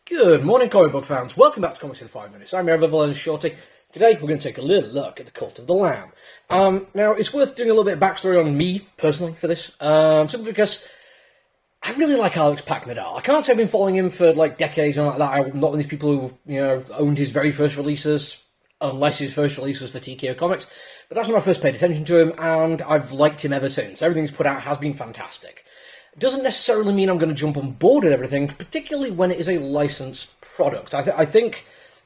Good morning, comic book fans. Welcome back to Comics in 5 Minutes. I'm your ever Shorty. Today, we're going to take a little look at the Cult of the Lamb. Now, it's worth doing a little bit of backstory on me, personally, for this. Simply because I really like Alex Pack-Nadal. I can't say I've been following him for, decades or like that. I'm not one of these people who, owned his very first releases, unless his first release was for TKO Comics. But that's when I first paid attention to him, and I've liked him ever since. Everything he's put out has been fantastic. Doesn't necessarily mean I'm going to jump on board with everything, particularly when it is a licensed product. I think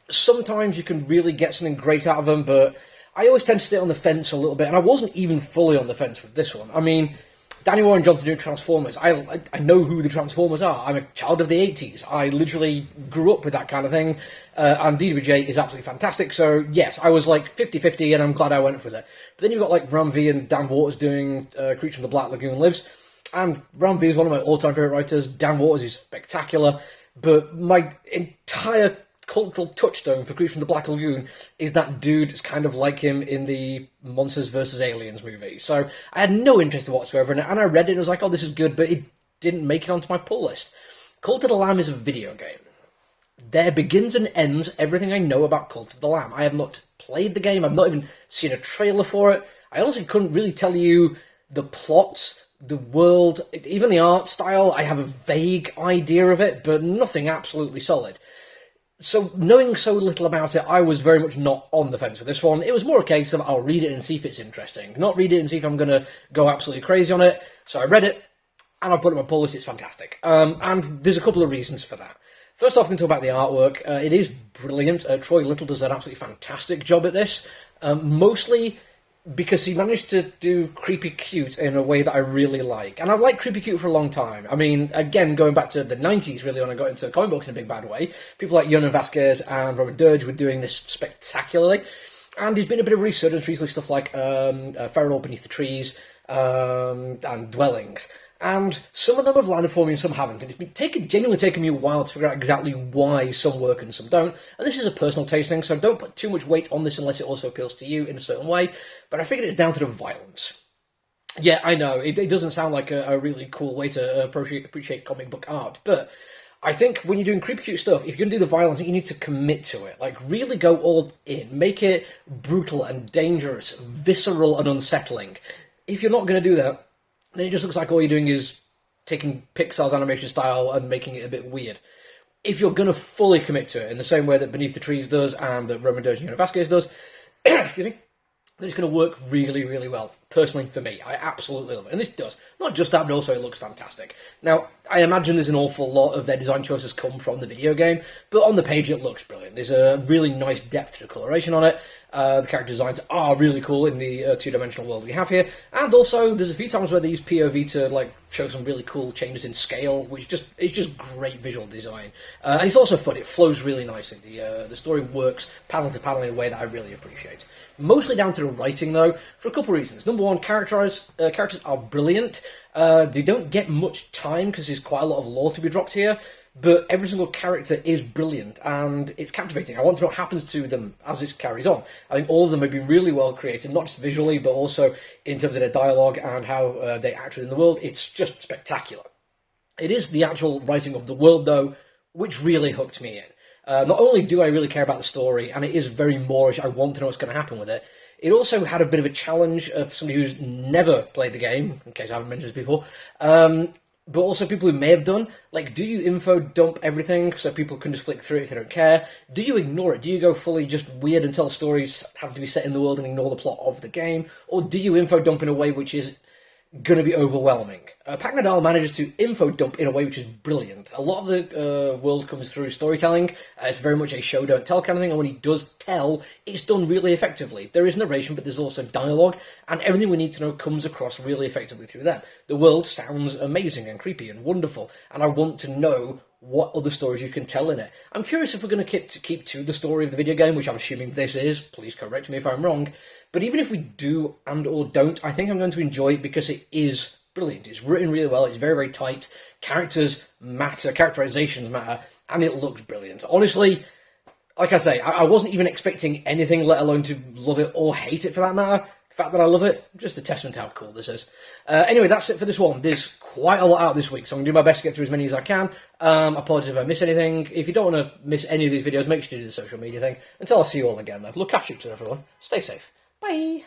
sometimes you can really get something great out of them, but I always tend to stay on the fence a little bit, and I wasn't even fully on the fence with this one. I mean, Danny Warren Johnson doing Transformers. I know who the Transformers are. I'm a child of the 80s. I literally grew up with that kind of thing, and DWJ is absolutely fantastic, so yes, I was 50-50, and I'm glad I went for it. But then you've got Ram V and Dan Waters doing Creature of the Black Lagoon Lives. And Ram V is one of my all-time favourite writers. Dan Waters is spectacular. But my entire cultural touchstone for Creature from the Black Lagoon is that dude is kind of like him in the Monsters vs. Aliens movie. So I had no interest whatsoever in it, and I read it and was like, oh, this is good, but it didn't make it onto my pull list. Cult of the Lamb is a video game. There begins and ends everything I know about Cult of the Lamb. I have not played the game. I've not even seen a trailer for it. I honestly couldn't really tell you the plot, the world, even the art style. I have a vague idea of it, but nothing absolutely solid. So, knowing so little about it, I was very much not on the fence with this one. It was more a case of, I'll read it and see if it's interesting. Not read it and see if I'm going to go absolutely crazy on it. So I read it, and I put it on my pull list. It's fantastic. And there's a couple of reasons for that. First off, we can talk about the artwork. It is brilliant. Troy Little does an absolutely fantastic job at this. Mostly because he managed to do creepy cute in a way that I really like. And I've liked creepy cute for a long time. I mean, again, going back to the 90s, really, when I got into comic books in a big bad way, people like Yonan Vasquez and Robert Dirge were doing this spectacularly. And there's been a bit of resurgence recently, stuff like Feral Beneath the Trees and Dwellings. And some of them have landed for me and some haven't. And it's genuinely taken me a while to figure out exactly why some work and some don't. And this is a personal taste thing, so don't put too much weight on this unless it also appeals to you in a certain way. But I figured it's down to the violence. Yeah, I know, it doesn't sound like a really cool way to appreciate comic book art, but I think when you're doing creepy cute stuff, if you're going to do the violence, you need to commit to it. Really go all in. Make it brutal and dangerous, visceral and unsettling. If you're not going to do that, then it just looks like all you're doing is taking Pixar's animation style and making it a bit weird. If you're going to fully commit to it, in the same way that Beneath the Trees does and that Roman Dirge and Vasquez does, excuse me, then it's going to work really, really well. Personally, for me, I absolutely love it. And this does. Not just that, but also it looks fantastic. Now, I imagine there's an awful lot of their design choices come from the video game, but on the page it looks brilliant. There's a really nice depth to coloration on it. The character designs are really cool in the two-dimensional world we have here. And also, there's a few times where they use POV to show some really cool changes in scale, which it's just great visual design. And it's also fun. It flows really nicely. The story works panel to panel in a way that I really appreciate. Mostly down to the writing, though, for a couple of reasons. Number one, characters are brilliant. They don't get much time because there's quite a lot of lore to be dropped here, but every single character is brilliant, and it's captivating. I want to know what happens to them as this carries on. I think all of them have been really well created, not just visually, but also in terms of their dialogue and how they act within the world. It's just spectacular. It is the actual writing of the world, though, which really hooked me in. Not only do I really care about the story, and it is very Moorish, I want to know what's going to happen with it, it also had a bit of a challenge of somebody who's never played the game, in case I haven't mentioned this before, but also people who may have done. Do you info dump everything so people can just flick through it if they don't care? Do you ignore it? Do you go fully just weird and tell stories have to be set in the world and ignore the plot of the game? Or do you info dump in a way which is going to be overwhelming? Pack-Nadal manages to info dump in a way which is brilliant. A lot of the world comes through storytelling. It's very much a show don't tell kind of thing, and when he does tell, it's done really effectively. There is narration, but there's also dialogue, and everything we need to know comes across really effectively through that. The world sounds amazing and creepy and wonderful, and I want to know what other stories you can tell in it. I'm curious if we're going to keep to the story of the video game, which I'm assuming this is. Please correct me if I'm wrong. But even if we do and or don't, I think I'm going to enjoy it because it is brilliant. It's written really well. It's very, very tight. Characters matter. Characterizations matter. And it looks brilliant. Honestly, like I say, I wasn't even expecting anything, let alone to love it or hate it for that matter. fact that I love it, just a testament to how cool this is. Anyway, that's it for this one. There's quite a lot out this week, so I'm going to do my best to get through as many as I can. Apologies if I miss anything. If you don't want to miss any of these videos, make sure to do the social media thing. Until I see you all again, though, look after each other, everyone. Stay safe. Bye.